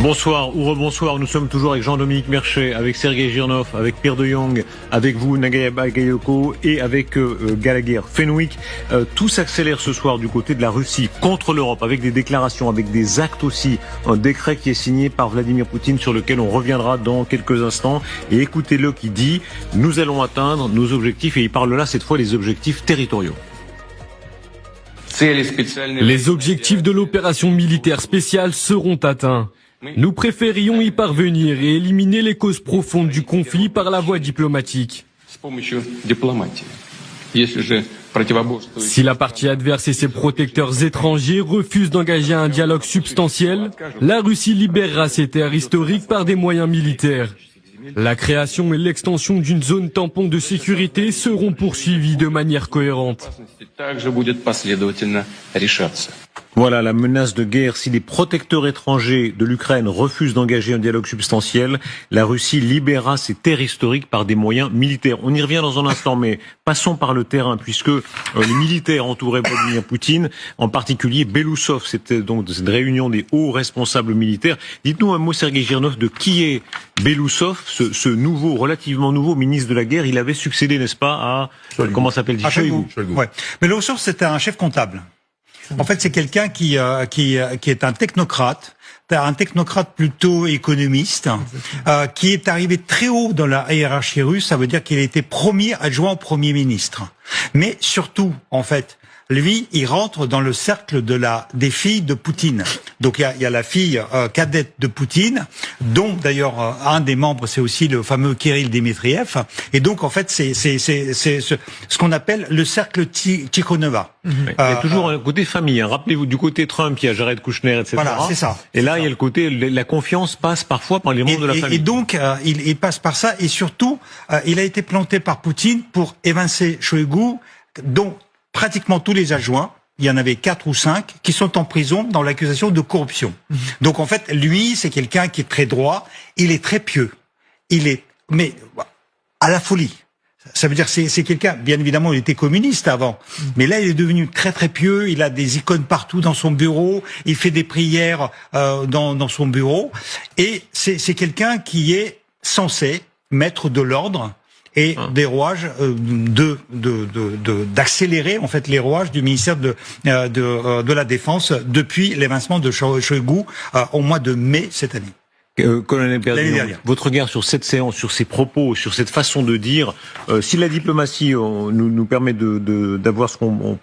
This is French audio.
Bonsoir ou rebonsoir, nous sommes toujours avec Jean-Dominique Merchet, avec Sergei Girnov, avec Pierre de Jong, avec vous Nagai Bagayoko et avec Gallagher Fenwick. Tout s'accélère ce soir du côté de la Russie contre l'Europe, avec des déclarations, avec des actes aussi. Un décret qui est signé par Vladimir Poutine sur lequel on reviendra dans quelques instants. Et écoutez-le qui dit « Nous allons atteindre nos objectifs » et il parle là cette fois des objectifs territoriaux. Les objectifs de l'opération militaire spéciale seront atteints. Nous préférions y parvenir et éliminer les causes profondes du conflit par la voie diplomatique. Si la partie adverse et ses protecteurs étrangers refusent d'engager un dialogue substantiel, la Russie libérera ses terres historiques par des moyens militaires. La création et l'extension d'une zone tampon de sécurité seront poursuivies de manière cohérente. Voilà la menace de guerre. Si les protecteurs étrangers de l'Ukraine refusent d'engager un dialogue substantiel, la Russie libérera ses terres historiques par des moyens militaires. On y revient dans un instant, mais passons par le terrain, puisque les militaires entouraient Vladimir Poutine, en particulier Belousov. C'était donc cette réunion des hauts responsables militaires. Dites-nous un mot, Sergei Girnov, de qui est Belousov, ce nouveau, relativement nouveau ministre de la guerre. Il avait succédé, n'est-ce pas, à, comment s'appelle-t-il, Shoigu. Ouais. Belousov, c'était un chef comptable. En fait, c'est quelqu'un qui est un technocrate plutôt économiste, qui est arrivé très haut dans la hiérarchie russe. Ça veut dire qu'il a été premier adjoint au Premier ministre. Mais surtout, en fait, lui, il rentre dans le cercle des filles de Poutine. Donc il y a la fille cadette de Poutine, dont d'ailleurs un des membres c'est aussi le fameux Kirill Dmitriev. Et donc en fait c'est ce qu'on appelle le cercle Tikhonova. Il y a toujours un côté famille. Hein. Rappelez-vous du côté Trump, il y a Jared Kushner, etc. Voilà, c'est ça. Et là il y a le côté la confiance passe parfois par les membres de la famille. Et donc il passe par ça. Et surtout il a été planté par Poutine pour évincer Shoigu, dont pratiquement tous les adjoints, il y en avait 4 ou 5, qui sont en prison dans l'accusation de corruption. Donc en fait, lui, c'est quelqu'un qui est très droit, il est très pieux. Mais à la folie. Ça veut dire c'est quelqu'un, bien évidemment, il était communiste avant, mais là il est devenu très très pieux, il a des icônes partout dans son bureau, il fait des prières dans son bureau, et c'est quelqu'un qui est censé mettre de l'ordre et des rouages d'accélérer en fait les rouages du ministère de la Défense depuis l'évincement de Shoigu au mois de mai cette année. Colonel Perdion, votre regard sur cette séance, sur ces propos, sur cette façon de dire, si la diplomatie nous permet d'avoir ce qu'on